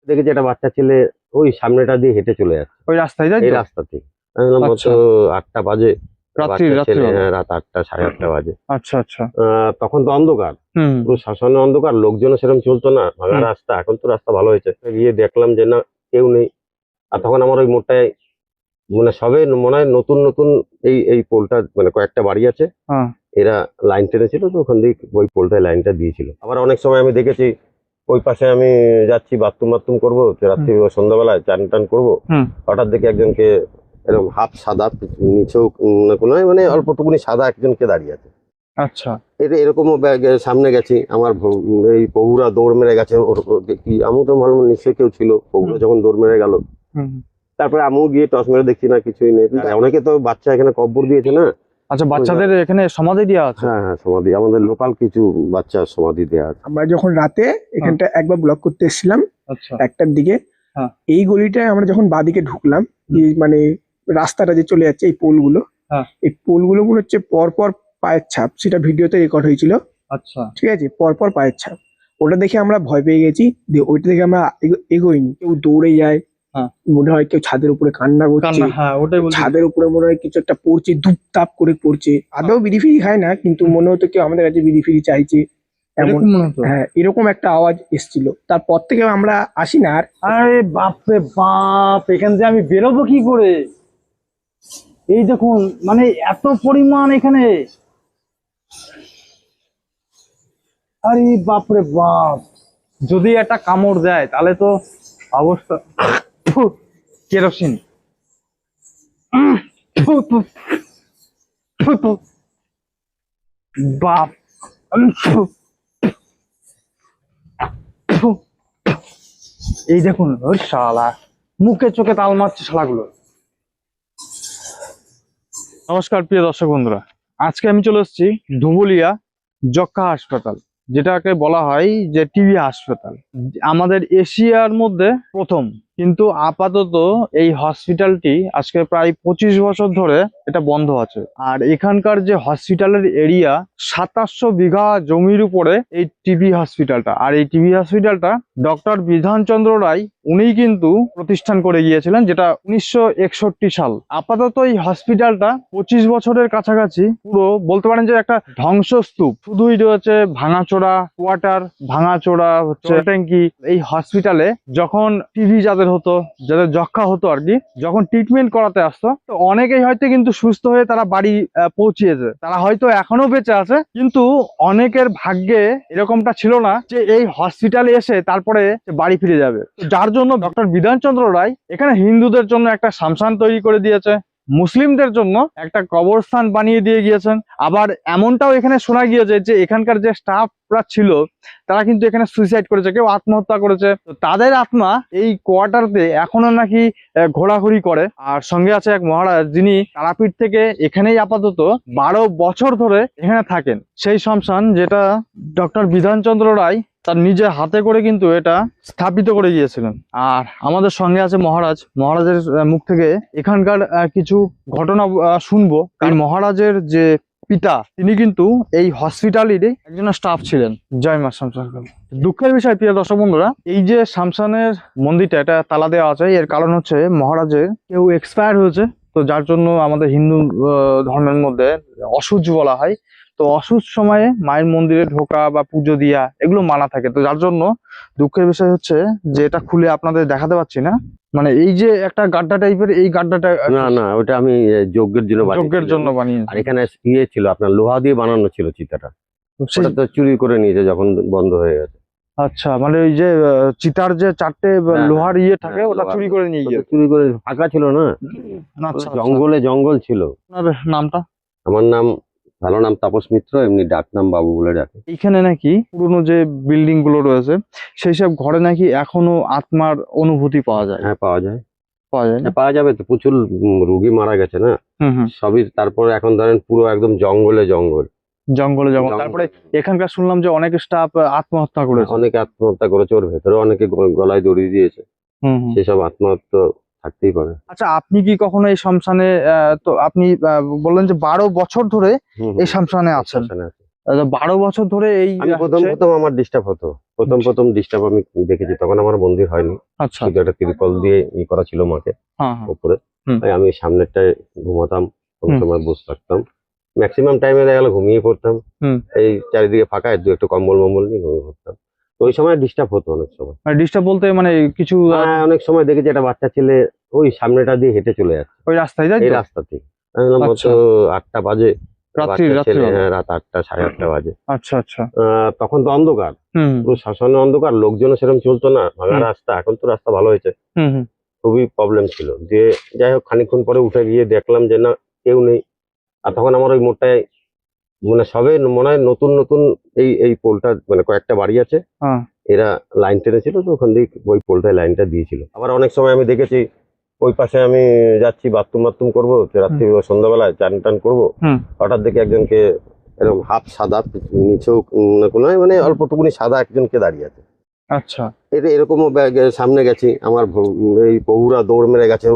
দেখেছি একটা বাচ্চা ছেলে ওই সামনেটা দিয়ে হেঁটে চলে যাচ্ছে ওই রাস্তায়, তাই এই তো? রাস্তাতে। আমি বললাম আচ্ছা। তো 8টা বাজে, রাত্রি বাচ্চা ছেলে, রাত্রিবেলা। হ্যাঁ রাত 8টা 8:30 বাজে। আচ্ছা আচ্ছা। তখন তো অন্ধকার, হুম। পুরো শ্মশানে অন্ধকার, লোকজনও সেরকম চলতো না, ভাঙা হুম। রাস্তা। এখন তো রাস্তা ভালো হয়েছে, গিয়ে দেখলাম যে না, কেউ নেই। আর তখন আমার ওই মোড়টায় মানে সবে মনে হয় নতুন নতুন এই এই পোলটা, মানে কয়েকটা বাড়ি আছে, হ্যাঁ। এরা লাইন টেনেছিল, তো ওখান দিয়ে ওই পোলটায় লাইনটা দিয়েছিল। আবার অনেক সময় আমি দেখেছি ওই পাশে আমি যাচ্ছি বাথরুম করবো রাত্রি সন্ধ্যাবেলায়, চান টান করবো, হুম। হঠাৎ দেখে একজনকে এরকম হাফ সাদা, নিচেও কোনো মানে অল্পটুকুনি সাদা একজনকে দাঁড়িয়ে আছে। আচ্ছা। এটা এরকমও সামনে গেছি আমার এই বউরা দৌড় মেরে গেছে কি, আমি তো ভালো নিশ্চয়ই কেউ ছিল, বউরা যখন দৌড় মেরে গেল, হুম। তারপরে আমিও গিয়ে টস মেরে দেখছি না, কিছুই নেই। অনেকে তো বাচ্চা এখানে কব্বর দিয়েছে না। আচ্ছা, বাচ্চাদের এখানে সমাধি দেওয়া আছে? হ্যাঁ হ্যাঁ, সমাধি, আমাদের লোকাল কিছু বাচ্চা সমাধি দেওয়া আছে। আমরা যখন রাতে এখানটা একবার ব্লক করতে এসেছিলাম আচ্ছা। 1টার দিকে, হ্যাঁ। এই গলিটায় আমরা যখন বাদিকে ঢুকলাম, এই মানে রাস্তাটা যে চলে যাচ্ছে, এই পোলগুলো, হ্যাঁ। এই পোলগুলো মনে হচ্ছে পরপর পায়ের ছাপ, সেটা ভিডিওতে রেকর্ড হয়েছিল। আচ্ছা। ঠিক আছে, পরপর পায়ের ছাপ। ওটা দেখে আমরা ভয় পেয়ে গেছি, দিয়ে ওইটা দেখে আমরা এগোইনি। কেউ দৌড়ে যায়, হ্যাঁ। মনে হয় কেউ ছাদের উপরে কান্না করছে, হ্যাঁ, ওটাই বলছি। ছাদের উপরে মনে হয় কিছু একটা পড়ছে, ধুপ তাপ করে পড়ছে। আদৌ বিড়ি ফিড়ি খায় না, কিন্তু মনে হতো কেউ আমাদের কাছে বিড়ি ফিড়ি চাইছে, এমন। এরকম মনে হতো? হ্যাঁ, এরকম একটা আওয়াজ এসেছিল। তারপর থেকে আমরা আসি না আর। আরে বাপরে বাপ, এখান থেকে আমি বেরোবো কি করে? এই দেখুন, মানে এত পরিমাণ এখানে। আরে বাপরে বাপ, যদি একটা কামড় দেয় তাহলে তো অবস্থা। ফু, কেরোসিন। ফু, ফু, ফু, ফু। বাপ। ফু, ফু। এই দেখুন, ওই শালা মুখে চোখে তাল মারছে শালাগুলো। নমস্কার প্রিয় দর্শক বন্ধুরা, আজকে আমি চলে এসেছি ধুবুলিয়া যক্ষ্মা হাসপাতাল, যেটাকে বলা হয় যে টিবি হাসপাতাল। আমাদের এশিয়ার মধ্যে প্রথম, কিন্তু আপাতত এই হসপিটালটি আজকে প্রায় 25 বছর ধরে এটা বন্ধ আছে। আর এখানকার যে হসপিটালের এরিয়া, 2700 বিঘা জমির উপরে এই টিবি হসপিটালটা। আর এই টিবি হসপিটালটা ডক্টর বিধানচন্দ্র রায় উনিই কিন্তু প্রতিষ্ঠান করে গিয়েছিলেন, যেটা 1961 সাল। আপাতত এই হসপিটালটা 25 বছরের কাছাকাছি পুরো বলতে পারেন যে একটা ধ্বংসস্তূপ, শুধুই রয়েছে ভাঙাচোরা কোয়ার্টার, ভাঙাচোরা হচ্ছে ট্যাঙ্কি। এই হসপিটালে যখন টিভি যাদের হতো, যাদের যক্ষ্মা হতো আর কি, যখন ট্রিটমেন্ট করাতে আসতো, তো অনেকেই হয়তো কিন্তু সুস্থ হয়ে তারা বাড়ি পৌঁছিয়েছে, তারা হয়তো এখনো বেঁচে আছে। কিন্তু অনেকের ভাগ্যে এরকমটা ছিল না যে এই হসপিটালে এসে তারপরে বাড়ি ফিরে যাবে। যার জন্য ডক্টর বিধানচন্দ্র রায় এখানে হিন্দুদের জন্য একটা শ্মশান তৈরি করে দিয়েছে, মুসলিমদের জন্য একটা কবরস্থান বানিয়ে দিয়ে গিয়েছেন। আবার এমনটাও এখানে শোনা গিয়েছে যে এখানকার যে স্টাফরা ছিল তারা কিন্তু এখানে সুইসাইড করেছে, কেউ আত্মহত্যা করেছে। তো তাদের আত্মা এই কোয়ার্টারতে এখনো নাকি ঘোরাঘুরি করে। আর সঙ্গে আছে এক মহারাজ, যিনি তারাপীঠ থেকে এখানেই আপাতত 12 বছর ধরে এখানে থাকেন। সেই শ্মশান যেটা ডক্টর বিধানচন্দ্র রায় তার নিজের হাতে করে কিন্তু এটা স্থাপিত করে গিয়েছিলেন। আর আমাদের সঙ্গে আছে মহারাজ, মহারাজের মুখ থেকে এখানকার কিছু ঘটনা শুনবো। এই মহারাজের যে পিতা, তিনি কিন্তু এই হসপিটালেরই একজন স্টাফ ছিলেন। জয় মা শামসান। দুঃখের বিষয় প্রিয় দর্শক বন্ধুরা, এই যে শামসানের মন্দিরটা, এটা তালা দেওয়া আছে, এর কারণ হচ্ছে মহারাজের কেউ এক্সপায়ার হয়েছে। তো যার জন্য আমাদের হিন্দু ধর্মের মধ্যে অসুচ বলা হয়। তো অসুচ সময়ে মায়ের মন্দিরে ঢোকা বা পুজো দিয়া এগুলো মানা থাকে। তো যার জন্য দুঃখের বিষয় হচ্ছে যে এটা খুলে আপনাদের দেখাতে পাচ্ছি না। মানে এই যে একটা গাড্ডা টাইপের, এই গাড্ডাটা না না, ওটা আমি যজ্ঞের জন্য যজ্ঞের জন্য বানিয়েছি। আর এখানে ইয়ে ছিল, আপনার লোহা দিয়ে বানানো ছিল চিতাটা, সেটা তো চুরি করে নিয়েছে যখন বন্ধ হয়ে গেছে। আচ্ছা, মানে ওই যে চিতার যে 4টে লোহার ইয়ে থাকে, ওটা চুরি করে নিয়ে গিয়ে চুরি করে, ফাঁকা ছিল না, আচ্ছা, জঙ্গলে জঙ্গল ছিল। আপনার নামটা? আমার নাম, ভালো নাম তাপস মিত্র, এমনি ডাক নাম বাবু বলে ডাকে। এইখানে নাকি পুরোনো যে বিল্ডিং গুলো রয়েছে সেই সব ঘরে নাকি এখনো আত্মার অনুভূতি পাওয়া যায়। হ্যাঁ, পাওয়া যায়, পাওয়া যায় না? পাওয়া যাবে তো, প্রচুর রুগী মারা গেছে না সবই। তারপরে এখন ধরেন পুরো একদম জঙ্গলে জঙ্গল, জঙ্গলে জঙ্গল। তারপরে এখানকার শুনলাম যে অনেক স্টাফ আত্মহত্যা করেছে। অনেকে আত্মহত্যা করেছে, ওর ভেতরে অনেকে গলায় দড়ি দিয়েছে, সেসব আত্মহত্যা থাকতেই পারে। আচ্ছা, আপনি কি কখনো এই শ্মশানে, তো আপনি বললেন যে 12 বছর ধরে এই শ্মশানে আছেন, 12 বছর ধরে এই আমি প্রথম হচ্ছে? প্রথম আমার ডিস্টার্ব হতো, প্রথম ডিস্টার্ব আমি দেখেছি, তখন আমার মন্দির হয়নি, আচ্ছা। শুধু একটা ত্রিপল দিয়ে করা ছিল মাকে হ্যাঁ হ্যাঁ। উপরে। হুম। তাই আমি সামনেরটায় ঘুমাতাম, কোনো হুম। সময় বসে থাকতাম, ম্যাক্সিমাম টাইমে দেখা গেলো ঘুমিয়ে পড়তাম। হুম। এই চারিদিকে ফাঁকা, একটু কম্বল মম্বল নিয়ে ঘুমিয়ে পড়তাম। তো ওই সময় ডিস্টার্ব হতো অনেক সময়। ডিস্টার্ব বলতে মানে কিছু হ্যাঁ, অনেক সময় দেখেছি একটা বাচ্চা ছেলে ওই সামনেটা দিয়ে হেঁটে চলে যাচ্ছে, ওই রাস্তায় যাই এই তো? রাস্তাতে। আমি বললাম আচ্ছা। তো 8টা বাজে, বাচ্চা ছেলে, রাত্রিবেলা? হ্যাঁ রাত 8টা 8:30 বাজে। আচ্ছা আচ্ছা। তখন তো অন্ধকার, হুম পুরো শ্মশানে অন্ধকার, লোকজনও সেরকম চলতো না, ভাঙা হুম। রাস্তা। এখন তো রাস্তা ভালো হয়েছে, হুম হুম। খুবই প্রবলেম ছিল। দিয়ে যাই হোক খানিকক্ষণ পরে উঠে গিয়ে দেখলাম যে না, কেউ নেই। আর তখন আমার ওই মোড়টায় মানে সবে মনে হয় নতুন নতুন এই পোলটা, মানে কয়েকটা বাড়ি আছে, হ্যাঁ। এরা লাইন টেনেছিল, তো ওখান দিয়ে ওই পোলটায় লাইনটা দিয়েছিল। আবার অনেক সময় আমি দেখেছি ওই পাশে আমি যাচ্ছি বাথরুম করবো, রাত্রি সন্ধ্যাবেলায় চান টান করবো, হুম। হঠাৎ দেখে একজনকে এরকম হাফ সাদা, নিচেও কোনো মানে অল্পটুকুনি সাদা একজনকে দাঁড়িয়ে আছে। আচ্ছা। এটা এরকমও সামনে গেছি, আমার এই প্রভুরা দৌড় মেরে গেছে,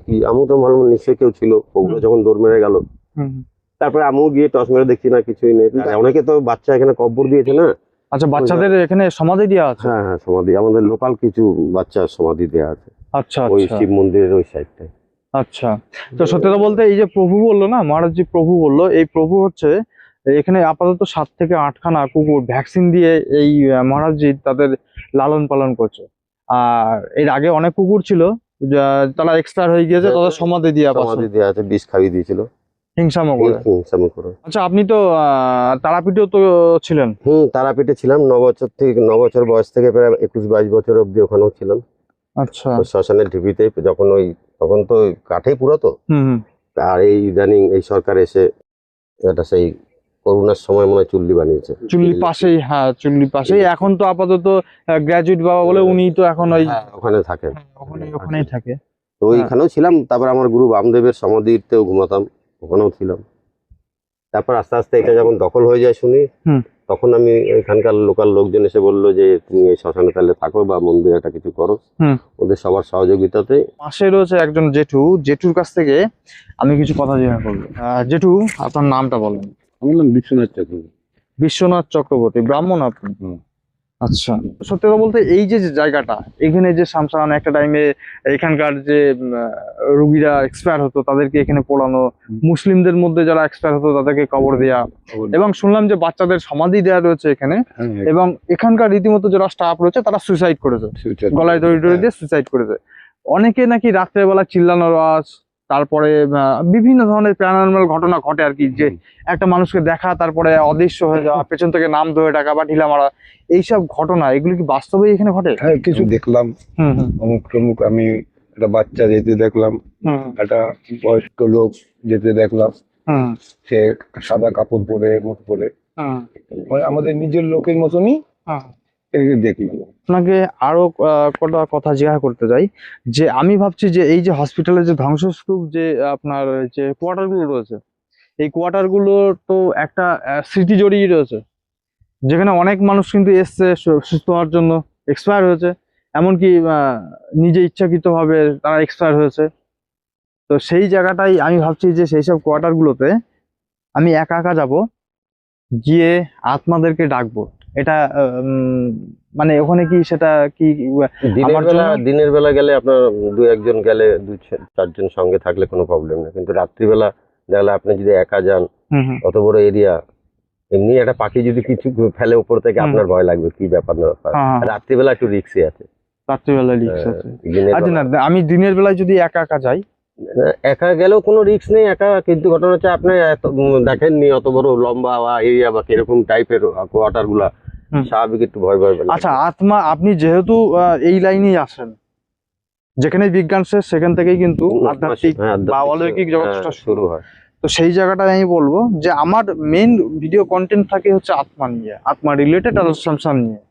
কি আমি তো ভালো নিশ্চয়ই কেউ ছিল, প্রভুরা যখন দৌড় মেরে গেল, হুম। তারপরে আমিও গিয়ে টস মেরে দেখছি না, কিছুই নেই। অনেকে তো বাচ্চা এখানে কব্বর দিয়েছে না। আচ্ছা, বাচ্চাদের এখানে সমাধি দেওয়া আছে? হ্যাঁ হ্যাঁ, সমাধি আমাদের লোকাল কিছু বাচ্চার সমাধি দেওয়া আছে আচ্ছা ওই আচ্ছা শিব মন্দিরের ওই সাইডটায়। আচ্ছা। তো সত্যি কথা বলতে এই যে প্রভু বললো না, মহারাজজি প্রভু বললো, এই প্রভু হচ্ছে এখানে আপাতত 7 থেকে 8খানা কুকুর ভ্যাকসিন দিয়ে এই মহারাজজি তাদের লালন পালন করছে। আর এর আগে অনেক কুকুর ছিল তারা এক্সপায়ার হয়ে গিয়েছে, তাদের সমাধি দেওয়া সমাধি দেওয়া আছে, বিষ খাইয়ে দিয়েছিল হিংসামো করে। হিংসামি করে। আচ্ছা, আপনি তো তারাপীঠেও তো ছিলেন? তারাপীঠে ছিলাম 9 বছর বয়স থেকে প্রায় 21-22 বছর অব্দি ওখানেও ছিলাম। আচ্ছা। ওই শ্মশানের ঢিবিতে, যখন তখন তো ওই কাঠেই পুরো তো। হুম হুম। আর এই ইদানিং এই সরকার এসে এটা সেই করোনার সময় মনে হয় চুল্লি বানিয়েছে। চুল্লি পাশেই, হ্যাঁ চুল্লি পাশেই। এখন তো আপাতত গ্রাজুয়েট বাবা বলে উনি তো এখন ওই হ্যাঁ, ওখানে থাকেন। ওখানেই থাকে। তো ওইখানেও ছিলাম, তারপর আমার গুরু বামদেবের সমাধিতেও ঘুমাতাম, ওখানেও ছিলাম। তারপর আস্তে আস্তে এটা যখন দখল হয়ে যায় শুনি, হুম। তখন আমি এখানকার লোকাল লোকজন এসে বললো যে তুমি এই শ্মশানে তাহলে থাকো বা মন্দিরে একটা কিছু করো। হুম। ওদের সবার সহযোগিতাতে। পাশে রয়েছে একজন জেঠুর কাছ থেকে আমি কিছু কথা জিজ্ঞাসা করবো। জেঠু, আপনার নামটা বলেন। আমার নাম বিশ্বনাথ চক্রবর্তী। বিশ্বনাথ চক্রবর্তী, ব্রাহ্মণ আপনি? হুম। আচ্ছা। সত্যি কথা বলতে এই যে জায়গাটা, এখানে যে শামসান একটা টাইমে এখানকার যে রুগীরা এক্সপায়ার হতো তাদেরকে এখানে পোড়ানো, মুসলিমদের মধ্যে যারা এক্সপায়ার হতো তাদেরকে কবর দেয়া, এবং শুনলাম যে বাচ্চাদের সমাধি দেওয়া রয়েছে এখানে, এবং এখানকার রীতিমতো যারা স্টাফ রয়েছে তারা সুইসাইড করেছে, গলায় দড়ি টড়ি দিয়ে সুইসাইড করেছে। অনেকে নাকি রাত্রেবেলা চিল্লানোর আওয়াজ, তারপরে বিভিন্ন ধরনের প্যারানর্মাল ঘটনা ঘটে আর কি, যে একটা মানুষকে দেখা তারপরে অদৃশ্য হয়ে যাওয়া, পেছন থেকে নাম ধরে ডাকা বা ঢিলা মারা, এইসব ঘটনা এগুলো কি বাস্তবে এখানে ঘটে? হ্যাঁ, কিছু দেখলাম। হুম হুম অমুক টমুক, আমি একটা বাচ্চা যেতে দেখলাম, হুম একটা বয়স্ক লোক যেতে দেখলাম, হুম সে সাদা কাপড় পরে মুখ পরে, হুম মানে আমাদের নিজের লোকের মতনই হুম। একে দেখলাম। আপনাকে আরো কটা কথা জিজ্ঞাসা করতে চাই, যে আমি ভাবছি যে এই যে হসপিটালের যে ধ্বংসস্তূপ, যে আপনার যে কোয়ার্টার গুলো রয়েছে, এই কোয়ার্টার গুলো তো একটা স্মৃতি জড়িয়ে রয়েছে, যেখানে অনেক মানুষ কিন্তু এসছে সুস্থ হওয়ার জন্য, এক্সপায়ার হয়েছে, এমনকি নিজে ইচ্ছাকৃত ভাবে তারা এক্সপায়ার হয়েছে। তো সেই জায়গাটাই আমি ভাবছি যে সেই সব কোয়ার্টার গুলোতে আমি একা একা যাব, গিয়ে আত্মাদেরকে ডাকবো। এটা মানে ওখানে কি সেটা কি আমার দিনের বেলা গেলে আপনার 2-1 জন গেলে, 2-4 জন সঙ্গে থাকলে কোনো প্রবলেম নেই, কিন্তু রাত্রিবেলা দেখলে আপনি যদি একা যান, অত বড় এরিয়া, এমনি একটা পাখি যদি কিছু ফেলে উপর থেকে আপনার ভয় লাগবে, কি ব্যাপার না ব্যাপার। রাত্রিবেলা একটু রিস্কি আছে, রাত্রিবেলা রিস্ক আছে। দিনের আচ্ছা, বেলা না আমি দিনের বেলায় যদি একা একা যাই, একা গেলেও কোনো রিস্ক নেই একা, কিন্তু ঘটনা হচ্ছে আপনি দেখেননি অত বড় লম্বা বা এরিয়া বা কিরকম টাইপের কোয়ার্টার গুলা, স্বাভাবিক একটু ভয় ভয় লাগে। আচ্ছা, আত্মা, আপনি যেহেতু এই লাইনেই আসেন, যেখানে বিজ্ঞান শেষ সেখান থেকেই কিন্তু আধ্যাত্মিক বা অলৌকিক জগৎটা শুরু হয়। তো সেই জায়গাটায় আমি বলবো যে আমার মেইন ভিডিও কন্টেন্ট থাকে হচ্ছে আত্মা নিয়ে, আত্মা রিলেটেড আর সংসার নিয়ে।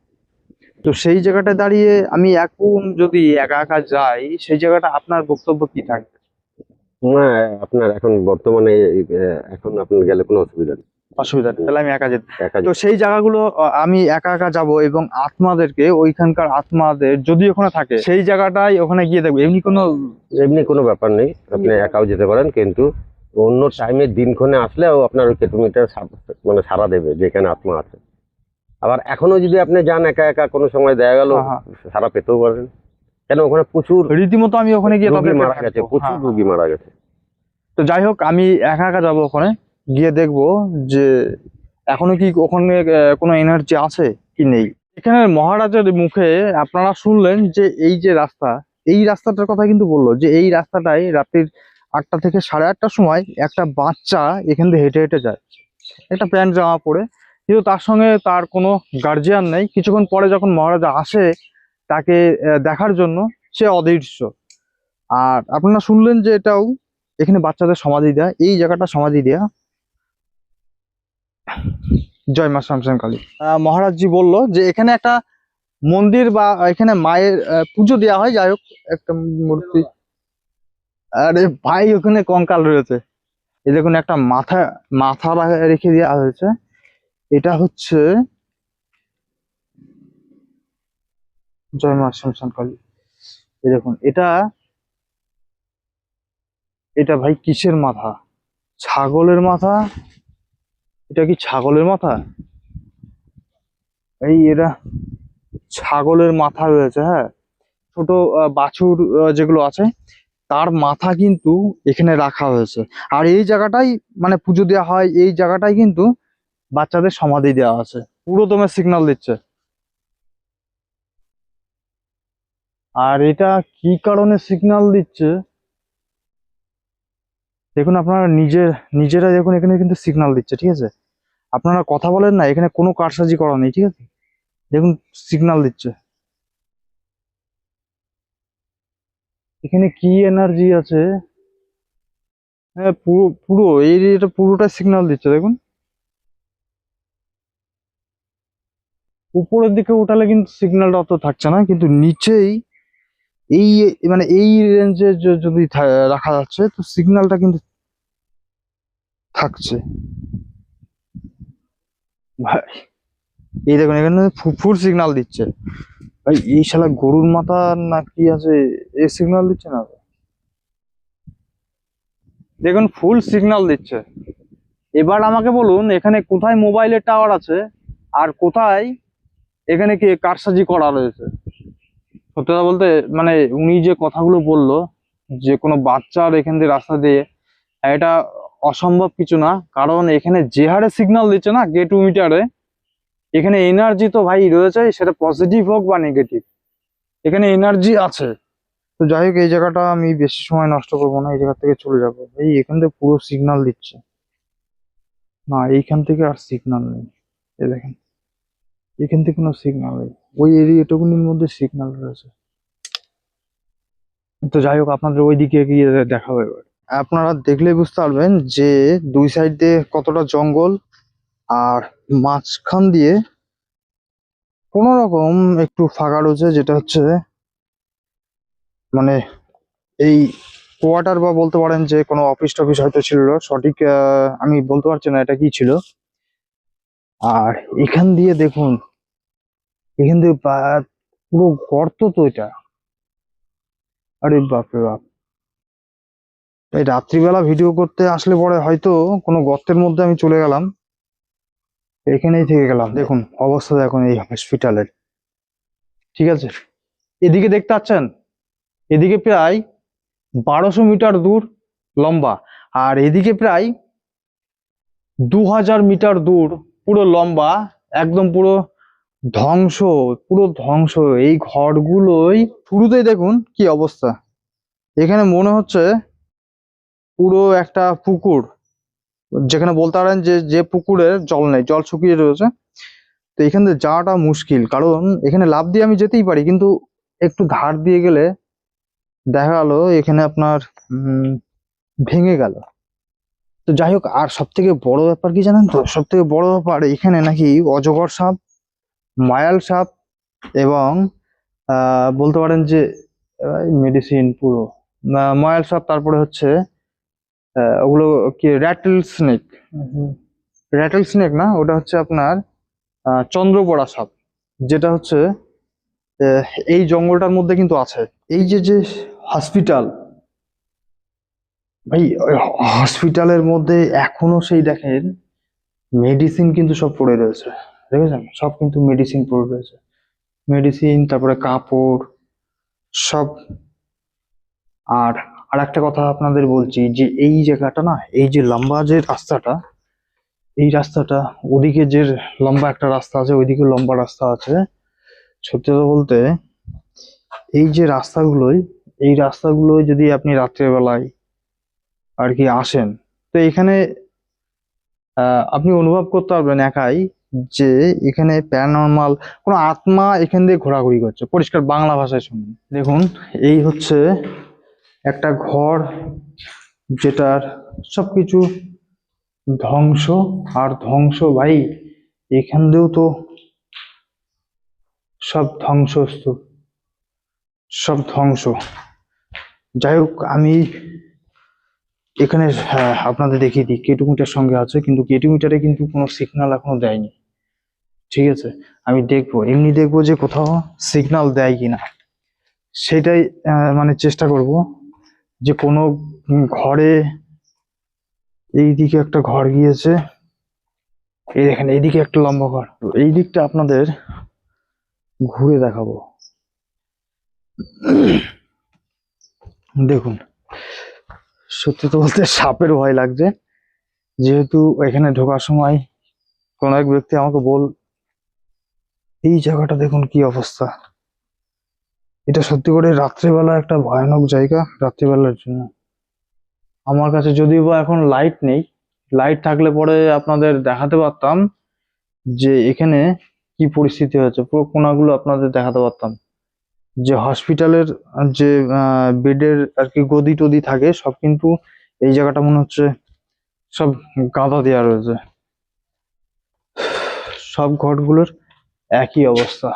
তো সেই জায়গাটায় দাঁড়িয়ে আমি এখন যদি একা একা যাই, সেই জায়গাটা আপনার বক্তব্য কি থাকবে? না, আপনার এখন বর্তমানে এখন আপনার গেলে কোনো অসুবিধা নেই, অসুবিধা নেই, তাহলে আমি একা যেতে। একা তো সেই জায়গাগুলো আমি একা একা যাব, এবং আত্মাদেরকে, ওইখানকার আত্মাদের যদি ওখানে থাকে সেই জায়গাটাই ওখানে গিয়ে দেখবো। এমনি কোনো ব্যাপার নেই, আপনি একাও যেতে পারেন, কিন্তু অন্য টাইমে দিনক্ষণে আসলেও আপনার ওই কেটোমিটার মানে সারা দেবে যেখানে আত্মা আছে। আবার এখনো যদি আপনি যান একা একা, কোনো সময় দেখা গেল হ্যাঁ, সারা পেতেও পারেন, কেন ওখানে প্রচুর রীতিমতো আমি ওখানে গিয়ে রোগী তাদেরকে মারা গেছে, ডাকবো। প্রচুর হ্যাঁ, রোগী মারা গেছে। তো যাই হোক, আমি একা একা যাবো ওখানে, গিয়ে দেখবো যে এখনো কি ওখানে কোনো এনার্জি আছে কি নেই। এখানে মহারাজের মুখে আপনারা শুনলেন যে এই যে রাস্তা, এই রাস্তাটার কথা কিন্তু বললো যে এই রাস্তাটাই রাত্রির 8টা থেকে 8:30টার সময় একটা বাচ্চা এখান থেকে হেঁটে হেঁটে যায়, একটা প্যান্ট জামা পরে, কিন্তু তার সঙ্গে তার কোনো গার্জিয়ান নেই। কিছুক্ষণ পরে যখন মহারাজা আসে তাকে দেখার জন্য, সে অদৃশ্য। আর আপনারা শুনলেন যে এটাও এখানে বাচ্চাদের সমাধি দেয়া, এই জায়গাটা সমাধি দেয়া। জয় মা শ্যামশান কালী। মহারাজজি বলল যে এখানে একটা মন্দির বা এখানে মায়ের পুজো দেওয়া হয়। যাই হোক, একটা মূর্তি, আরে ভাই ওখানে কঙ্কাল রয়েছে। এই দেখুন, একটা মাথা মাথা রেখে দেওয়া হয়েছে। এটা হচ্ছে জয় মা শ্যামশান কালী। এই দেখুন, এটা এটা ভাই কিসের মাথা? ছাগলের মাথা? এটা কি ছাগলের মাথা? এই এরা ছাগলের মাথা রয়েছে, হ্যাঁ। ছোট বাছুর যেগুলো আছে তার মাথা কিন্তু এখানে রাখা হয়েছে। আর এই জায়গাটাই মানে পুজো দেওয়া হয়, এই জায়গাটাই কিন্তু বাচ্চাদের সমাধি দেওয়া আছে। পুরো দমে সিগন্যাল দিচ্ছে। আর এটা কি কারণে সিগন্যাল দিচ্ছে দেখুন, আপনারা নিজেরা দেখুন, এখানে কিন্তু সিগন্যাল দিচ্ছে, ঠিক আছে। আপনারা কথা বলেন না, এখানে কোনো কারসাজি করা নেই, ঠিক আছে। দেখুন সিগন্যাল দিচ্ছে। এখানে কি এনার্জি আছে? হ্যাঁ, পুরো পুরো এই এরিয়াটা পুরোটা সিগন্যাল দিচ্ছে দেখুন। উপরের দিকে উঠালে কিন্তু সিগন্যালটা অত থাকছে না, কিন্তু নিচেই এই মানে এই রেঞ্জে যদি রাখা যাচ্ছে তো সিগন্যালটা কিন্তু থাকছে। ভাই এই দেখুন, এখানে ফুল সিগন্যাল দিচ্ছে। ভাই এই শালা গরুর মাথা না কি আছে, এই সিগন্যাল দিচ্ছে না? দেখুন ফুল সিগন্যাল দিচ্ছে। এবার আমাকে বলুন, এখানে কোথায় মোবাইলের টাওয়ার আছে আর কোথায় এখানে কি কারসাজি করা রয়েছে? সত্যি কথা বলতে মানে উনি যে কথাগুলো বললো যে কোনো বাচ্চার এখান দিয়ে রাস্তা দিয়ে, এটা অসম্ভব কিছু না। কারণ এখানে যে হারে সিগন্যাল দিচ্ছে না গেট মিটারে, এখানে এনার্জি তো ভাই রয়েছে, সেটা পজিটিভ হোক বা নেগেটিভ, এখানে এনার্জি আছে। তো যাই হোক, এই জায়গাটা আমি বেশি সময় নষ্ট করবো না, এই জায়গা থেকে চলে যাবো। এই এখান থেকে পুরো সিগন্যাল দিচ্ছে না, এইখান থেকে আর সিগন্যাল নেই। এই দেখেন, এখান থেকে কোনো সিগন্যাল নেই, ওই এরিয়াটুকুনির মধ্যে সিগন্যাল রয়েছে। তো যাই হোক, আপনাদের ওইদিকে গিয়ে দেখাবো। এবার আপনারা দেখলে বুঝতে পারবেন যে দুই সাইড দিয়ে কতটা জঙ্গল, আর মাঝখান দিয়ে কোন রকম একটু ফাঁকা রয়েছে, যেটা হচ্ছে মানে এই কোয়ার্টার বা বলতে পারেন যে কোনো অফিস টফিস হয়তো ছিল, সঠিক আমি বলতে পারছি না এটা কি ছিল। আর এখান দিয়ে দেখুন, এখান দিয়ে পুরো গর্ত তো এটা। আরে বাপরে বাপ, এই রাত্রিবেলা ভিডিও করতে আসলে পরে হয়তো কোনো গর্তের মধ্যে আমি চলে গেলাম, এখানেই থেকে গেলাম। দেখুন অবস্থা দেখুন এই হসপিটালের, ঠিক আছে। এদিকে দেখতে পাচ্ছেন, এদিকে প্রায় 1200 মিটার দূর লম্বা, আর এদিকে প্রায় 2000 মিটার দূর পুরো লম্বা, একদম পুরো ধ্বংস, পুরো ধ্বংস। এই ঘরগুলোই শুরুতেই দেখুন কি অবস্থা। এখানে মনে হচ্ছে পুরো একটা পুকুর, যেখানে বলতে পারেন যে যে পুকুরের জল নেই, জল শুকিয়ে রয়েছে। তো এখান থেকে যাওয়াটা মুশকিল, কারণ এখানে লাফ দিয়ে আমি যেতেই পারি, কিন্তু একটু ধার দিয়ে গেলে দেখা গেল এখানে আপনার ভেঙে গেল। তো যাই হোক, আর সব থেকে বড় ব্যাপার কি জানেন তো, সব থেকে বড় ব্যাপার এখানে নাকি অজগর সাপ, মায়াল সাপ, এবং বলতে পারেন যে মেডিসিন পুরো মায়াল সাপ, তারপরে হচ্ছে ওগুলো কি র্যাটেল স্নেক, র্যাটেল স্নেক না, ওটা হচ্ছে আপনার চন্দ্রপড়া সাপ, যেটা হচ্ছে এই জঙ্গলটার মধ্যে কিন্তু আছে। এই যে যে হসপিটাল, ভাই হসপিটালের মধ্যে এখনো সেই দেখেন মেডিসিন কিন্তু সব পড়ে রয়েছে, দেখেছেন? সব কিন্তু মেডিসিন পড়ে রয়েছে, মেডিসিন, তারপরে কাপড় সব। আর আর একটা কথা আপনাদের বলছি যে এই জায়গাটা না, এই যে লম্বা যে রাস্তাটা, এই রাস্তাটা, ওদিকে যে লম্বা একটা রাস্তা আছে, ওইদিকে লম্বা রাস্তা আছে। সত্যি কথা বলতে এই যে রাস্তাগুলোই, এই রাস্তাগুলোই যদি আপনি রাত্রেবেলায় আর কি আসেন, তো এখানে আপনি অনুভব করতে পারবেন একাই যে এখানে প্যারানর্মাল কোনো আত্মা এখান দিয়ে ঘোরাঘুরি করছে। পরিষ্কার বাংলা ভাষায় শুনুন। দেখুন, এই হচ্ছে একটা ঘর যেটার সবকিছু ধ্বংস। আর ধ্বংস ভাই, এখান দিয়েও তো সব ধ্বংসস্তূপ, সব ধ্বংস। যাই হোক, আমি এখানে আপনাদের দেখিয়ে দিই, কেটু মিটার সঙ্গে আছে, কিন্তু কেটু মিটারে কিন্তু কোনো সিগন্যাল এখনো দেয়নি। ঠিক আছে, আমি দেখবো, এমনি দেখবো যে কোথাও সিগন্যাল দেয় কিনা, সেটাই মানে চেষ্টা করব। যে কোনো ঘরে, এইদিকে একটা ঘর গিয়েছে, এই দেখেন এইদিকে একটা লম্বা ঘর, তো এই দিকটা আপনাদের ঘুরে দেখাবো। দেখুন, সত্যি তো বলতে সাপের ভয় লাগছে, যেহেতু এখানে ঢোকার সময় কোন এক ব্যক্তি আমাকে এই জায়গাটা দেখুন কি অবস্থা। এটা সত্যি করে রাত্রেবেলা একটা ভয়ানক জায়গা, রাত্রিবেলার জন্য। আমার কাছে যদিও বা এখন লাইট নেই, লাইট থাকলে পরে আপনাদের দেখাতে পারতাম যে এখানে কি পরিস্থিতি হয়েছে, পুরো কোণাগুলো আপনাদের দেখাতে পারতাম। যে হসপিটালের যে বেডের আর কি গদি টদি থাকে, সব কিন্তু এই জায়গাটা মনে হচ্ছে সব গাদা দেওয়া রয়েছে। সব ঘরগুলোর একই অবস্থা,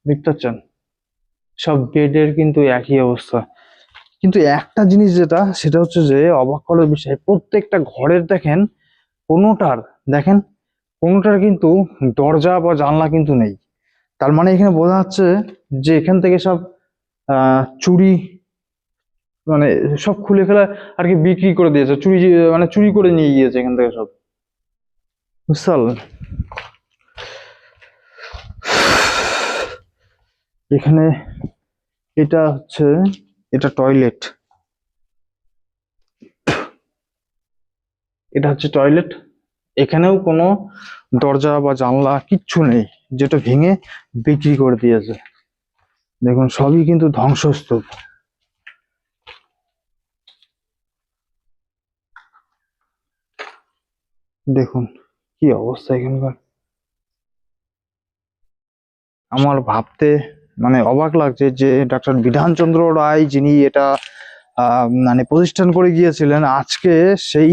দেখতে পাচ্ছেন? সব বেডের কিন্তু একই অবস্থা। কিন্তু একটা জিনিস যেটা, সেটা হচ্ছে যে অবাক করার বিষয়, প্রত্যেকটা ঘরের দেখেন কোনোটার, দেখেন কোনোটার কিন্তু দরজা বা জানলা কিন্তু নেই। তার মানে এখানে বোঝা যাচ্ছে যে এখান থেকে সব চুরি, মানে সব খুলে ফেলা আর কি, বিক্রি করে দিয়েছে, চুরি, মানে চুরি করে নিয়ে গিয়েছে এখান থেকে সব, বুঝতে পারলেন? এখানে এটা হচ্ছে, এটা টয়লেট, এটা হচ্ছে টয়লেট। এখানেও কোনো দরজা বা জানলা কিচ্ছু নেই, যেটা ভেঙে বিক্রি করে দিয়েছে। দেখুন, সবই কিন্তু ধ্বংসস্তূপ। দেখুন কি অবস্থা এখানকার। আমার ভাবতে মানে অবাক লাগছে যে ডাক্তার বিধানচন্দ্র রায়, যিনি এটা মানে প্রতিষ্ঠান করে গিয়েছিলেন, আজকে সেই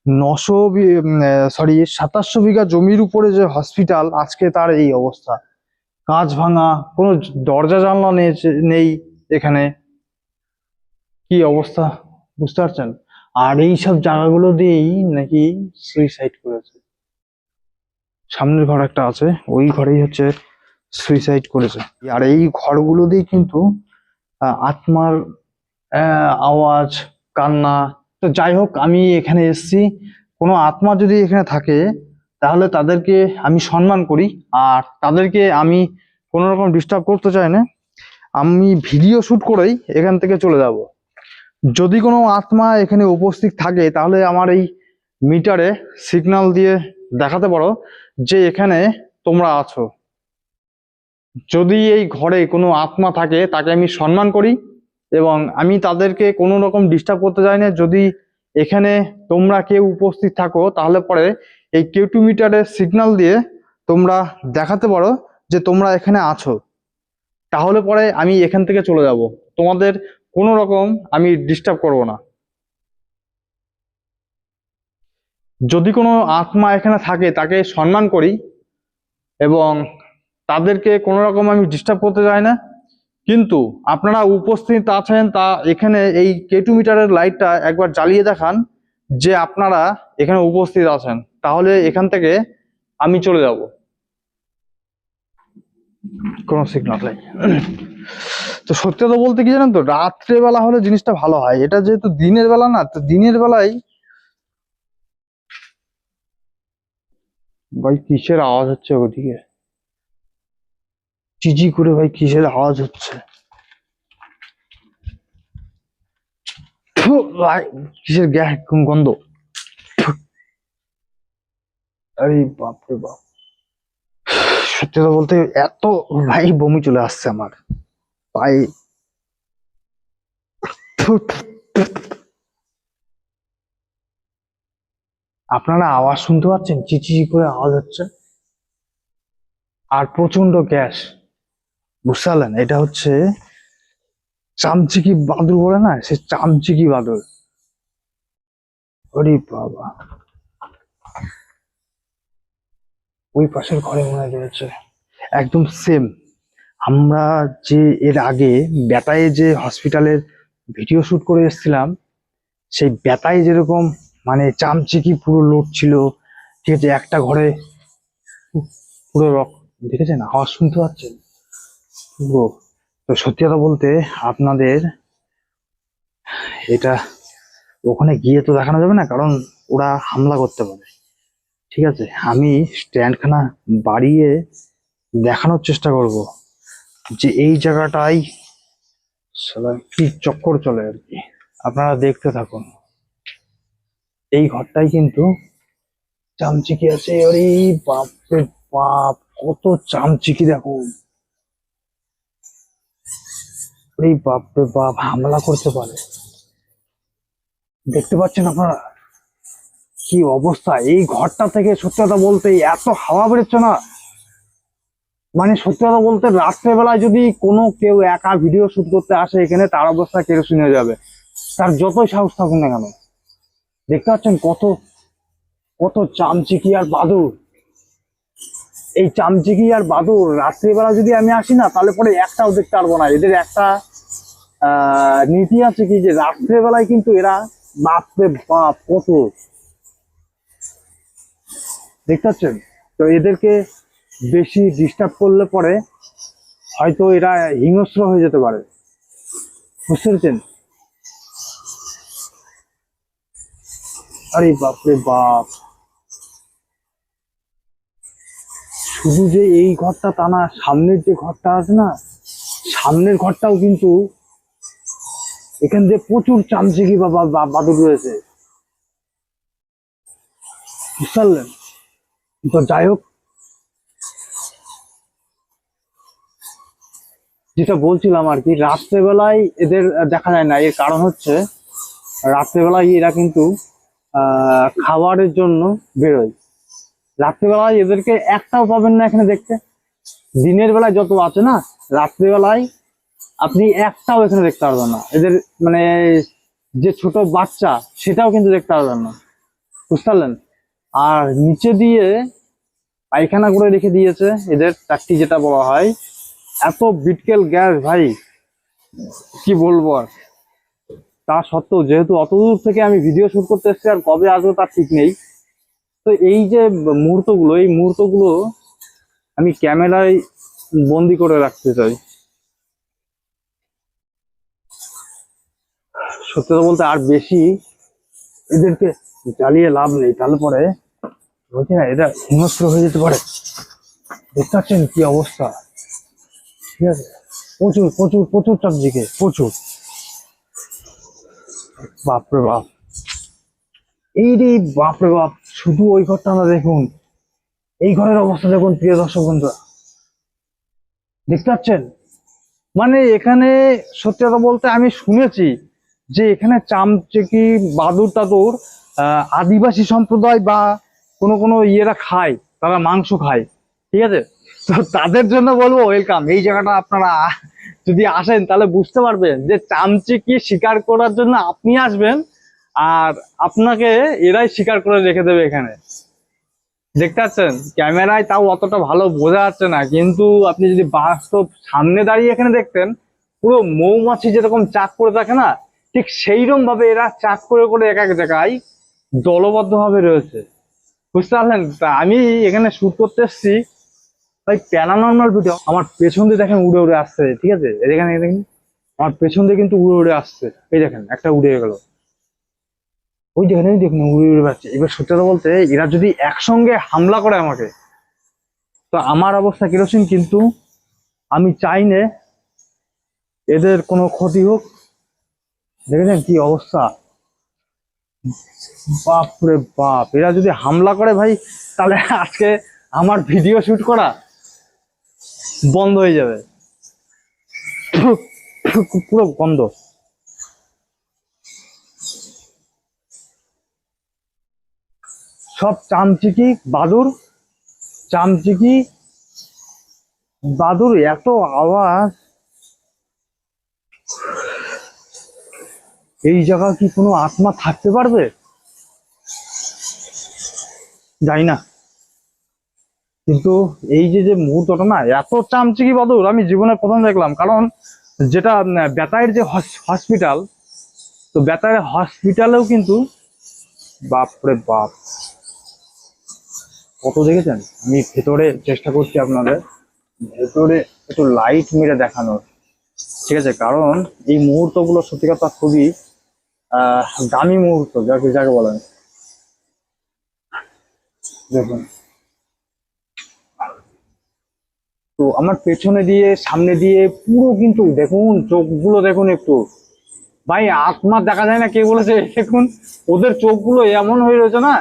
2700 বিঘা জমির উপরে যে হসপিটাল, আজকে তার এই অবস্থা, কাঁচ ভাঙা, কোনো দরজা জানলা নেই এখানে। কি অবস্থা, বুঝতে পারছেন? আর এই সব জায়গাগুলো দিয়েই নাকি সুইসাইড করেছে। সামনের ঘর একটা আছে, ওই ঘরেই হচ্ছে সুইসাইড করেছে। আর এই ঘরগুলো দিয়ে কিন্তু আত্মার আওয়াজ, কান্না। তো যাই হোক, আমি এখানে এসেছি, কোনো আত্মা যদি এখানে থাকে তাহলে তাদেরকে আমি সম্মান করি, আর তাদেরকে আমি কোনো রকম ডিস্টার্ব করতে চাই না। আমি ভিডিও শুট করেই এখান থেকে চলে যাব। যদি কোনো আত্মা এখানে উপস্থিত থাকে তাহলে আমার এই মিটারে সিগন্যাল দিয়ে দেখাতে পারো যে এখানে তোমরা আছো। যদি এই ঘরে কোনো আত্মা থাকে তাকে আমি সম্মান করি, এবং আমি তাদেরকে কোনো রকম ডিস্টার্ব করতে চাই না। যদি এখানে তোমরা কেউ উপস্থিত থাকো তাহলে পরে এই কেটু মিটারের সিগন্যাল দিয়ে তোমরা দেখাতে পারো যে তোমরা এখানে আছো, তাহলে পরে আমি এখান থেকে চলে যাব। তোমাদের কোনো রকম আমি ডিস্টার্ব করব না। যদি কোনো আত্মা এখানে থাকে তাকে সম্মান করি, এবং তাদেরকে কোনো রকম আমি ডিস্টার্ব করতে চাই না। কিন্তু আপনারা উপস্থিত আছেন, তা এখানে এই কেটু মিটারের লাইটটা একবার জ্বালিয়ে দেখান যে আপনারা এখানে উপস্থিত আছেন, তাহলে এখান থেকে আমি চলে যাব। কোনো সিগন্যাল নেই। তো সত্যি কথা বলতে কি জানেন তো, রাত্রে বেলা হলে জিনিসটা ভালো হয়। এটা যেহেতু দিনের বেলা না, তো দিনের বেলায় ভাই কিসের আওয়াজ হচ্ছে ওদিকে, চিজি করে ভাই কিসের আওয়াজ হচ্ছে, ফু, ভাই কিসের গ্যাস গন্ধ, ফু, আরে বাপরে বাপ, সত্যি কথা বলতে এত ভাই বমি চলে আসছে আমার ভাই। থু, থু, থু। আপনারা আওয়াজ শুনতে পাচ্ছেন, চিচি করে আওয়াজ হচ্ছে আর প্রচন্ড গ্যাস, বুঝতে পারলেন? এটা হচ্ছে চামচিকি বাদুড় বলে না, সে চামচিকি বাদুড়। ওরে বাবা, ওই পাশের ঘরে মনে হয় রয়েছে, একদম সেম। আমরা যে এর আগে বেতায়ে যে হসপিটালের ভিডিও শুট করে এসেছিলাম, সেই বেতায় যেরকম মানে চামচিকি পুরো লোড ছিল, ঠিক আছে, একটা ঘরে পুরো দেখেছেন, আওয়াজ শুনতে পাচ্ছেন পুরো। তো সত্যি কথা বলতে আপনাদের এটা ওখানে গিয়ে তো দেখানো যাবে না, কারণ ওরা হামলা করতে পারে, ঠিক আছে। আমি স্ট্যান্ডখানা বাড়িয়ে দেখানোর চেষ্টা করব যে এই জায়গাটাই শালা কি চক্কর চলে আর কি। আপনারা দেখতে থাকুন। এই ঘরটাই কিন্তু চামচিকি আছে। আরে বাপরে বাপ, কত চামচিকি দেখো, এই বাপরে বাপ, হামলা করতে পারে। দেখতে পাচ্ছেন আপনারা কি অবস্থা এই ঘরটা থেকে? সত্যি কথা বলতে এত হাওয়া বেরোচ্ছে না, মানে সত্যি কথা বলতে রাত্রেবেলায় যদি কোনো কেউ একা ভিডিও শুট করতে আসে এখানে, তার অবস্থা কেরোসিন হয়ে যাবে, তার যতই সাহস থাকুন না কেন। দেখতে পাচ্ছেন কত কত চামচিকি আর বাদুড়। এই চামচিকি আর বাদুড় রাত্রিবেলা যদি আমি আসি না, তাহলে পরে একটাও দেখতে পারবো না। এদের একটা নীতি আছে কি, যে রাত্রেবেলায় কিন্তু এরা বাপরে বাপ কত, দেখতে পাচ্ছেন? তো এদেরকে বেশি ডিস্টার্ব করলে পরে হয়তো এরা হিংস্র হয়ে যেতে পারে, বুঝতে পেরেছেন? আরে বাপরে বাপ, শুধু যে এই ঘরটা তা না, সামনের যে ঘরটা আছে না, সামনের ঘরটাও কিন্তু এখান দিয়ে প্রচুর চামচিকি বা বাদুড় রয়েছে, বুঝতে পারলেন? তো যাই হোক, যেটা বলছিলাম আর কি, রাত্রেবেলায় এদের দেখা যায় না। এর কারণ হচ্ছে রাত্রেবেলায় এরা কিন্তু খাবারের জন্য বেরোয়। রাত্রেবেলায় এদেরকে একটাও পাবেন না এখানে দেখতে। দিনের বেলায় যত আছে না, রাত্রেবেলায় আপনি একটাও এখানে দেখতে পারবেন না। এদের মানে যে ছোট বাচ্চা, সেটাও কিন্তু দেখতে পারবেন না, বুঝতে পারলেন? আর নিচে দিয়ে পায়খানা করে রেখে দিয়েছে এদের টাট্টি, যেটা বলা হয়। এত বিটকেল গ্যাস ভাই, কি বলবো আর। তা সত্ত্বেও যেহেতু অত দূর থেকে আমি ভিডিও শুট করতে এসেছি, আর কবে আসবো তার ঠিক নেই, তো এই যে মুহূর্তগুলো, এই মুহূর্তগুলো আমি ক্যামেরায় বন্দি করে রাখতে চাই। সত্যি কথা বলতে আর বেশি এদেরকে জ্বালিয়ে লাভ নেই, তাহলে পরে বলছি না, এটা হিংস্র হয়ে যেতে পারে। দেখতে পাচ্ছেন কি অবস্থা, ঠিক আছে? প্রচুর প্রচুর প্রচুর চামচিকে, প্রচুর, বাপরে বাপ। এই রে বাপরে বাপ, শুধু ওই ঘরটা না, দেখুন এই ঘরের অবস্থা দেখুন প্রিয় দর্শক বন্ধুরা, দেখতে পাচ্ছেন? মানে এখানে সত্যি কথা বলতে আমি শুনেছি যে এখানে চামচিকি বাদুড় টাদুর আদিবাসী সম্প্রদায় বা কোনো কোনো ইয়েরা খায়, তারা মাংস খায়, ঠিক আছে? তো তাদের জন্য বলবো ওয়েলকাম। এই জায়গাটা আপনারা যদি আসেন তাহলে বুঝতে পারবেন যে চামচিকি শিকার করার জন্য আপনি আসবেন, আর আপনাকে এরাই শিকার করে রেখে দেবে এখানে। দেখতে পাচ্ছেন ক্যামেরায় তাও অতটা ভালো বোঝা যাচ্ছে না, কিন্তু আপনি যদি বাস্তব সামনে দাঁড়িয়ে এখানে দেখতেন, পুরো মৌমাছি যেরকম চাক করে থাকে না, ঠিক সেইরকম ভাবে এরা চাক করে করে এক এক জায়গায় দলবদ্ধ ভাবে রয়েছে, বুঝতে পারলেন? তা আমি এখানে শুট করতে এসেছি, ভাই প্যারানর্মাল ভিডিও আমার পেছন দিয়ে দেখেন উড়ে উড়ে আসছে, ঠিক আছে? এখানে দেখেন আমার পেছন দিয়ে কিন্তু উড়ে উড়ে আসছে, এই দেখেন একটা উড়ে গেল, ওই দেখেন এই দেখুন উড়ে উড়ে যাচ্ছে। এবার সত্যি কথা বলতে এরা যদি একসঙ্গে হামলা করে আমাকে, তো আমার অবস্থা কিরকম, কিন্তু আমি চাই না এদের কোনো ক্ষতি হোক। দেখেছেন কি অবস্থা, বাপ রে বাপ, এরা যদি হামলা করে ভাই তাহলে আজকে আমার ভিডিও শুট করা বন্ধ হয়ে যাবে, পুরো বন্ধ। সব চামচিকি বাদুর, চামচিকি বাদুর, এত আওয়াজ। এই জায়গা কি কোনো আত্মা থাকতে পারবে জানি না, কিন্তু এই যে যে মুহূর্তটা না, এত চামচিকি বাদুর আমি জীবনে প্রথম দেখলাম। কারণ যেটা বেতায়ের যে হসপিটাল, তো বেতায়ের হসপিটালেও কিন্তু বাপরে বাপ কত দেখেছেন। আমি ভেতরে চেষ্টা করছি আপনাদের ভেতরে একটু লাইট মেরে দেখানোর, ঠিক আছে? কারণ এই মুহূর্তগুলো সত্যি কথা খুবই দামি মুহূর্ত, যাকে যাকে বলেন। দেখুন তো আমার পেছনে দিয়ে সামনে দিয়ে পুরো কিন্তু দেখুন, চোখগুলো দেখুন একটু, ভাই আত্মা দেখা যায় না, কে বলেছে? দেখুন ওদের চোখগুলো এমন হয়ে রয়েছে না,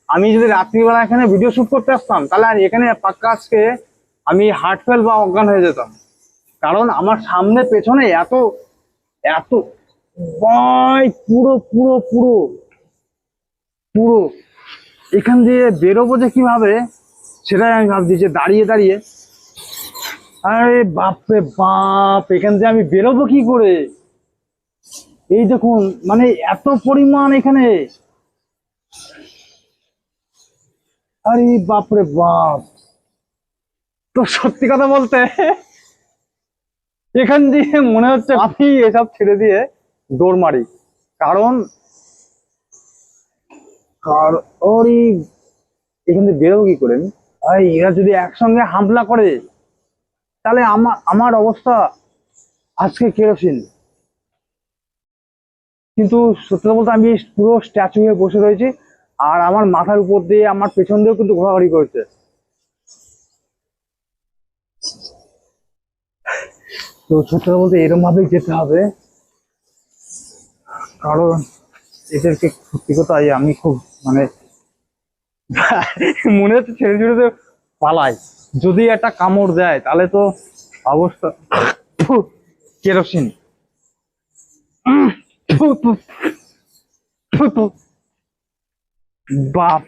আমি যদি রাত্রিবেলা এখানে ভিডিও শুট করতে আসতাম তাহলে আর এখানে পাক্কা আজকে আমি হার্ট ফেল বা অজ্ঞান হয়ে যেতাম। কারণ আমার সামনে পেছনে এত এত ভাই, পুরো পুরো পুরো পুরো এখান দিয়ে বেরোবো যে কিভাবে সেটাই আমি ভাবছি, যে দাঁড়িয়ে দাঁড়িয়ে, আরে বাপরে বাপ, এখান দিয়ে আমি বেরোবো কি করে? এই দেখুন মানে এত পরিমাণ এখানে, আরে বাপরে বাপ। তো সত্যি কথা বলতে এখান দিয়ে মনে হচ্ছে আমি এসব ছেড়ে দিয়ে দৌড় মারি। কারণ ওরই এখান থেকে বেরোবো কি করে? ভাই এরা যদি একসঙ্গে হামলা করে তাহলে আমার অবস্থা আজকে কেরোসিন। কিন্তু সত্যি কথা বলতে আমি পুরো স্ট্যাচু হয়ে বসে রয়েছি, আর আমার মাথার উপর দিয়ে আমার পেছন দিয়েও কিন্তু ঘোরাঘুরি করছে। তো সত্যি কথা বলতে এরকম ভাবেই যেতে হবে, কারণ এদেরকে সত্যি কথাই আমি খুব মানে মনে হচ্ছে ছেড়ে ছেড়ে পালাই, যদি একটা কামড় দেয় তাহলে তো অবস্থা কেরোসিন। বাপ,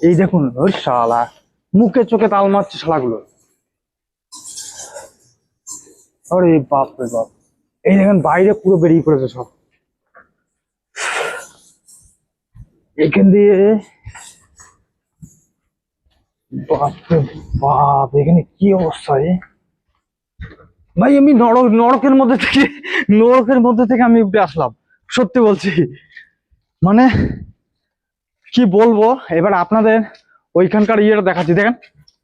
এই দেখুন ওই শালা মুখে চোখে তাল মারছে শালাগুলো, আরে বাপ রে বাপ। এই দেখেন বাইরে পুরো বেরিয়ে পড়েছে সব, এখান দিয়ে বাপরে বাপ, এখানে কি অবস্থা ভাই। আমি নরকের মধ্যে থেকে আমি উঠে আসলাম, সত্যি বলছি। মানে কি বলবো, এবার আপনাদের ওইখানকার ইয়েটা দেখাচ্ছি। দেখেন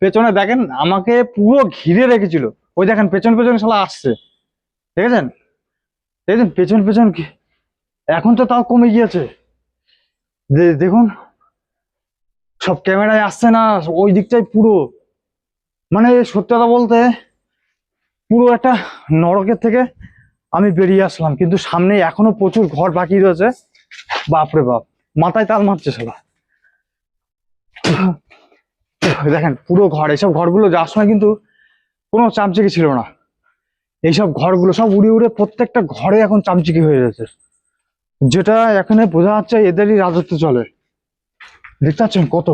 পেছনে দেখেন, আমাকে পুরো ঘিরে রেখেছিল, ওই দেখেন পেছন পেছন শালা আসছে, দেখেছেন? দেখেছেন পেছন পেছন এখন তো তাও কমে গিয়েছে, দেখুন সব ক্যামেরায় আসছে না, ওই দিকটাই পুরো, মানে সত্যি কথা বলতে পুরো একটা নরকের থেকে আমি বেরিয়ে আসলাম। কিন্তু সামনে এখনো প্রচুর ঘর বাকি রয়েছে, বাপরে বাপ মাথায় তাল মারছে শালা। দেখেন পুরো ঘর, এইসব ঘরগুলো যাওয়ার সময় কিন্তু কোনো চামচিকি ছিল না, এইসব ঘরগুলো সব উড়ে উড়ে প্রত্যেকটা ঘরে এখন চামচিকি হয়ে গেছে, যেটা এখানে বোঝা যাচ্ছে এদেরই রাজত্ব চলে। দেখতে পাচ্ছেন কত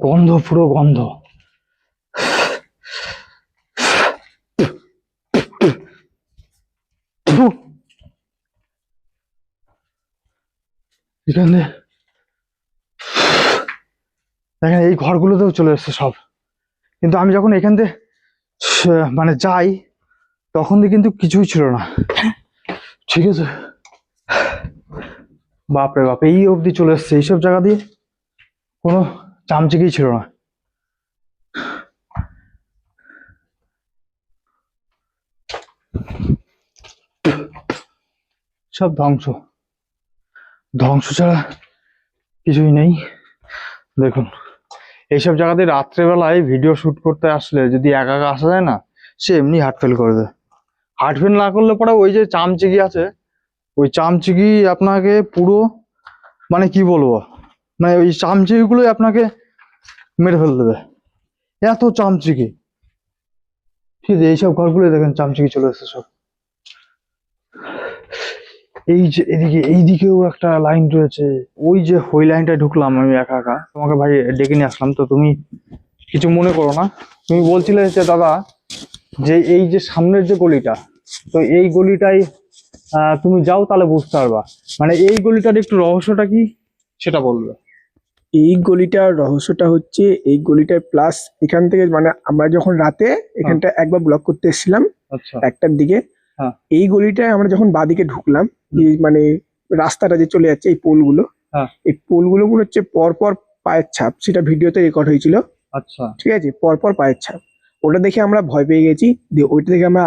গন্ধ, পুরো গন্ধ। এখানে দেখেন এই ঘরগুলোতেও চলে এসছে সব, কিন্তু আমি যখন এখান থেকে মানে যাই তখন দিয়ে কিন্তু কিছুই ছিল না, ঠিক আছে। বাপরে বাপ, এই অবধি চলে এসছে, এইসব জায়গা দিয়ে কোনো চামচিকেই ছিল না। সব ধ্বংস, ধ্বংস ছাড়া কিছুই নেই। দেখুন, এইসব জায়গাতে রাত্রেবেলায় ভিডিও শুট করতে আসলে যদি একা একা আসা যায় না, সে এমনি হার্ট ফেল করে দেয়। হার্ট ফেল না করলে পরে ওই যে চামচিকি আছে, ওই চামচিকি আপনাকে পুরো, মানে কি বলবো, মানে ওই চামচিকি গুলোই আপনাকে মেরে ফেলে দেবে, এত চামচিকি। ঠিক আছে, এইসব ঘরগুলো দেখেন চামচিকি চলে এসেছে সব। এই যে এদিকে, এইদিকেও একটা লাইন রয়েছে, ওই যে ওই লাইনটায় ঢুকলাম আমি একা একা। তোমাকে ভাই ডেকে নিয়ে আসলাম, তো তুমি কিছু মনে করো না। তুমি বলছিলে যে দাদা, যে এই যে সামনের যে গলিটা, তো এই গলিটাই তুমি যাও তাহলে বুঝতে পারবা, মানে এই গলিটার একটু রহস্যটা কি সেটা বলবে। এই গলিটার রহস্যটা হচ্ছে এই গলিটায় প্লাস এখান থেকে মানে আমরা যখন রাতে এখানটা একবার ব্লক করতে এসেছিলাম আচ্ছা, 1টার দিকে। হ্যাঁ। এই গলিটায় আমরা যখন বাদিকে ঢুকলাম, এই মানে রাস্তাটা যে চলে যাচ্ছে এই পোলগুলো, হ্যাঁ। এই পোলগুলো মনে হচ্ছে পরপর পায়ের ছাপ, সেটা ভিডিওতে রেকর্ড হয়েছিল। আচ্ছা, ঠিক আছে, পরপর পায়ের ছাপ। ওটা দেখে আমরা ভয় পেয়ে গেছি, দিয়ে ওইটা দেখে আমরা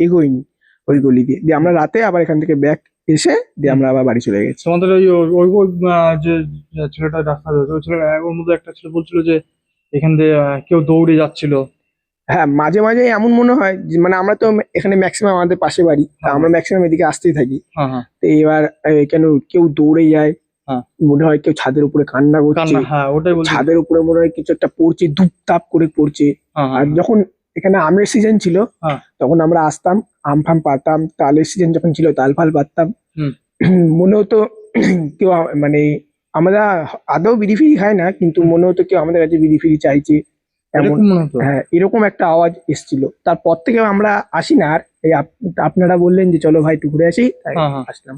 এগোইনি ওই গলি দিয়ে। দিয়ে আমরা রাতে আবার এখান থেকে ব্যাক এসে দিয়ে আমরা আবার বাড়ি চলে গেছি। তোমাদের ওই ওই ওই, যে ছেলেটা রাস্তা রয়েছে, ওই ছেলেটা ওর মধ্যে একটা ছেলে বলছিল যে এখান দিয়ে কেউ দৌড়ে যাচ্ছিল। হ্যাঁ, মাঝে মাঝে এমন মনে হয় যে মানে আমরা তো এখানে ম্যাক্সিমাম আমাদের পাশে বাড়ি, তা হ্যাঁ। আমরা ম্যাক্সিমাম এদিকে আসতেই থাকি। হ্যাঁ হ্যাঁ, তো এবার কেন কেউ দৌড়ে যায়, হ্যাঁ। মনে হয় কেউ ছাদের উপরে কান্না করছে, কান্না, হ্যাঁ ওটাই বলছি। ছাদের উপরে মনে হয় কিছু একটা পড়ছে, ধূপ তাপ করে পড়ছে। হ্যাঁ আর হ্যাঁ, যখন এখানে আমের সিজন ছিল, হ্যাঁ। তখন আমরা আসতাম, আম ফাম পাতাম, তালের সিজন যখন ছিল তাল ফাল পাতাম। হুম। মনে হতো কেউ মানে আমরা আদৌ বিড়ি ফিড়ি খাই না, কিন্তু মনে হতো কেউ আমাদের কাছে বিড়ি ফিড়ি চাইছে, এমন। এরকম মনে হতো। হ্যাঁ, এরকম একটা আওয়াজ এসেছিল। তারপর থেকে আমরা আসি না আর। এই আপনারা বললেন যে চলো ভাই একটু ঘুরে আসি, তাই হ্যাঁ হ্যাঁ, আসলাম।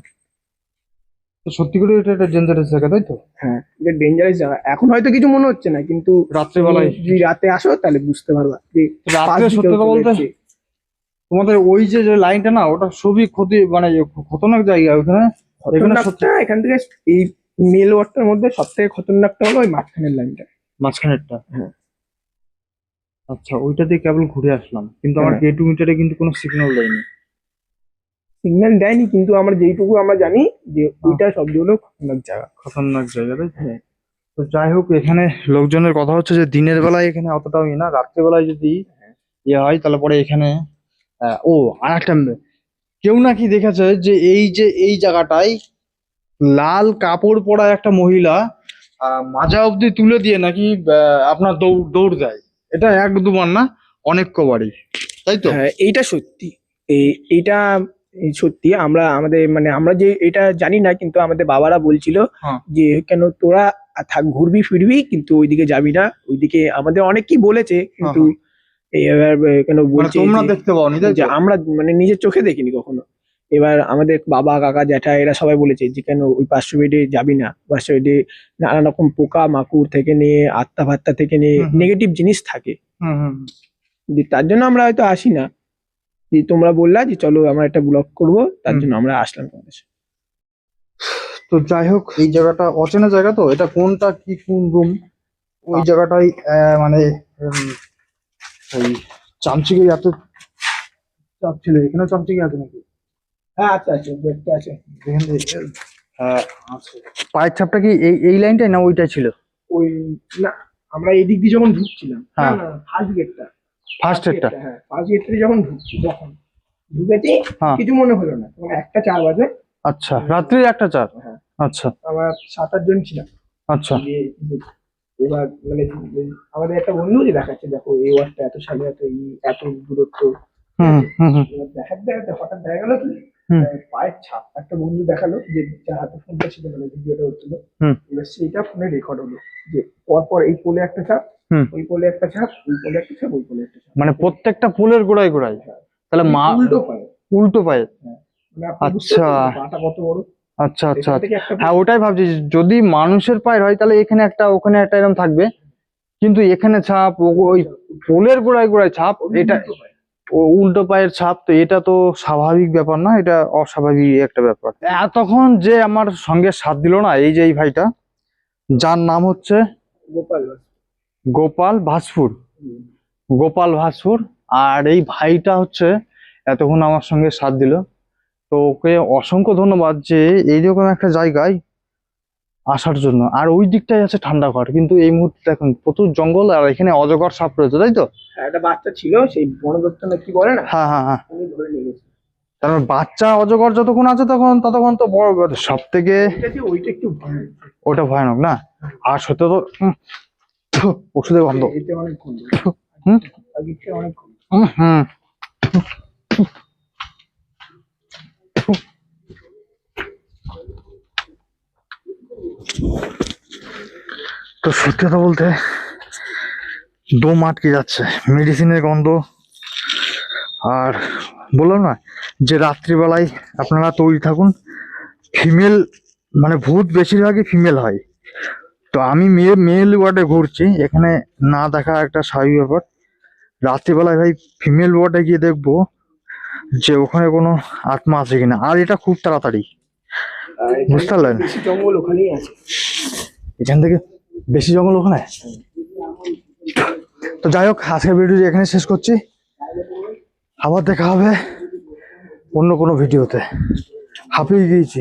তো সত্যি করে এটা একটা ডেঞ্জারাস জায়গা, তাই তো? হ্যাঁ, এটা ডেঞ্জারাস জায়গা। এখন হয়তো কিছু মনে হচ্ছে না, কিন্তু রাত্রেবেলায় তুমি যদি রাতে আসো তাহলে বুঝতে পারবা যে রাত্রে পাশ দিয়ে সত্যি কেউ কথা চলে বলতে এসেছে। তোমাদের ওই যে যে লাইনটা না, ওটা খুবই ক্ষতি, মানে খতরনাক জায়গা ওখানে। এখানে সত্যি খতরনাকটা এখান থেকে এই মেল ওয়ার্ডটার মধ্যে সব থেকে খতরনাকটা হলো ওই মাঝখানের লাইনটা। মাঝখানেরটা। হ্যাঁ। আচ্ছা, ওইটা দিয়ে কেবল ঘুরে আসলাম, কিন্তু আমার হ্যাঁ। গে টু মিটারে কিন্তু কোনো সিগন্যাল দেয়নি। সিগন্যাল দেয়নি, কিন্তু আমরা যেইটুকু আমরা জানি যে ওইটা সবচেয়ে হলো খতরনাক জায়গা। খতরনাক জায়গা, তাই তো? হ্যাঁ। তো যাই হোক, এখানে লোকজনের কথা হচ্ছে যে দিনের বেলায় এখানে অতটাও না, রাত্রেবেলায় যদি ইয়ে হয় তাহলে পরে এখানে ও আর একটা কেউ নাকি দেখেছে যে এই জায়গাটায় লাল কাপড় পরা একটা মহিলা মাজা অবধি তুলে দিয়ে নাকি আপনার দৌড় দেয়। এটা এক দুবার না, অনেক কবারই, তাই তো? হ্যাঁ, এইটা সত্যি। এইটা সত্যি। আমরা আমাদের মানে আমরা যে এটা জানি না, কিন্তু আমাদের বাবারা বলছিল হ্যাঁ। যে কেন তোরা থাক, ঘুরবি ফিরবি, কিন্তু ওইদিকে যাবি না। ওইদিকে আমাদের অনেকেই বলেছে, কিন্তু এবার কেন মানে বলছে তোমরা যে- দেখতে পাওনি, তাই যে তো? আমরা মানে নিজের চোখে দেখিনি কখনো। এবার আমাদের বাবা কাকা জ্যাঠা এরা সবাই বলেছে যে কেন ওই 500 বেডে যাবি না, 500 বেডে নানা রকম পোকা মাকুড় থেকে নিয়ে আত্মা ফাত্তা থেকে নিয়ে হুম হুম। নেগেটিভ জিনিস থাকে। হুম হুম। যে তার জন্য আমরা হয়তো আসি না। যে তোমরা বললা যে চলো আমরা একটা ব্লগ করব, তার হুম। জন্য আমরা আসলাম তোমাদের সাথে। তো যাই হোক, এই জায়গাটা অচেনা জায়গা, তো এটা কোনটা কি কোন রুম ওই জায়গাটাই মানে ওই চামচিকে এত চাপ ছিল, এখানে চামচিকে আছে নাকি? হ্যাঁ, আচ্ছা আচ্ছা, দেখতে আছে। এখান থেকে হ্যাঁ আছে। পায়ের ছাপটা কি এই লাইনটাই না ওইটাই ছিল? ওই না, আমরা এদিক দিয়ে যখন ঢুকছিলাম, হ্যাঁ। ফার্স্ট গেটটা, ফার্স্ট এডটা? হ্যাঁ ফার্স্ট গেটটা যখন ঢুকেছি, হ্যাঁ। কিছু মনে হলো না। তখন 1টা 4 বাজে। আচ্ছা, রাত্রি 1টা 4? হ্যাঁ। আচ্ছা আমরা 7-8 জন ছিলাম। আচ্ছা। এবার মানে আমাদের একটা বন্ধু যে দেখাচ্ছে, দেখো এই ওয়ার্ডটা এত সালে এত দূরত্ব। হুম হুম হুম। এবার দেখাতে হঠাৎ দেখা গেল কি হুম। পায়ের ছাপ একটা বন্ধু দেখালো, যে যার হাতে ফোনটা ছিল, মানে ভিডিওটা হচ্ছিল। হুম। এবার সেইটা ফোনে রেকর্ড হলো যে পরপর এই পোলে একটা ছাপ, হুম। ওই পোলে একটা ছাপ, ওই পোলে একটা ছাপ, ওই পোলে একটা ছাপ। মানে প্রত্যেকটা ফুলের গোড়ায় গোড়ায়? তাহলে মা উল্টো পায়ে। উল্টো পায়ে? মানে আপনি বুঝতে আচ্ছা। পারছেন পাটা কত বড়? আচ্ছা আচ্ছা এখান থেকে একটা হ্যাঁ, ওটাই ভাবছি, যদি মানুষের পায়ের হয় তাহলে এখানে একটা ওখানে একটা এরকম থাকবে, কিন্তু এখানে ছাপ, ওই ফুলের গোড়ায় গোড়ায় ছাপ, এটা উল্টো পায়ে। উল্টো পায়ের ছাপ, তো এটা তো স্বাভাবিক ব্যাপার না, এটা অস্বাভাবিক একটা ব্যাপার। এতক্ষণ যে আমার সঙ্গে সাথ দিল না, এই যে এই ভাইটা, যার নাম হচ্ছে গোপাল গোপাল ভাসপুর, গোপাল ভাসপুর। আর এই ভাইটা হচ্ছে এতক্ষণ আমার সঙ্গে সাথ দিল, তো ওকে অসংখ্য ধন্যবাদ যে এইরকম একটা জায়গায় আসার জন্য। আর ওই দিকটাই আছে ঠান্ডা ঘর, কিন্তু এই মুহূর্তে দেখুন প্রচুর জঙ্গল, আর এখানে অজগর সাপ রয়েছে, তাই তো? একটা বাচ্চা ছিল, সেই বনদত্ত না কি বলে না, হ্যাঁ হ্যাঁ হ্যাঁ। উনি ধরে নিয়ে গেছে। তার মানে বাচ্চা অজগর যতক্ষণ আছে ততক্ষণ তো বড় সব থেকে ওইটা একটু ভয়, ওটা ভয়ানক না। আর সত্যি তো ওষুধের গন্ধ। এতে অনেক গন্ধ, হুম আগেরটা অনেক গন্ধ। হুম। তো সত্যি কথা বলতে দম আটকে যাচ্ছে, মেডিসিনের গন্ধ। আর বললাম না যে রাত্রিবেলায় আপনারা তৈরি থাকুন, ফিমেল মানে ভূত বেশিরভাগই ফিমেল হয়। তো আমি মেল ওয়ার্ডে ঘুরছি, এখানে না দেখা একটা স্বাভাবিক ব্যাপার। রাত্রিবেলায় ভাই ফিমেল ওয়ার্ডে গিয়ে দেখবো যে ওখানে কোনো আত্মা আছে কিনা। আর এটা খুব তাড়াতাড়ি, আর এখানে বুঝতে পারলেন? বেশি জঙ্গল ওখানেই আছে। এখান থেকে বেশি জঙ্গল ওখানে। তো যাই হোক, আজকের ভিডিওটি এখানে শেষ করছি, আবার দেখা হবে অন্য কোনো ভিডিওতে। হাঁপিয়ে গিয়েছি।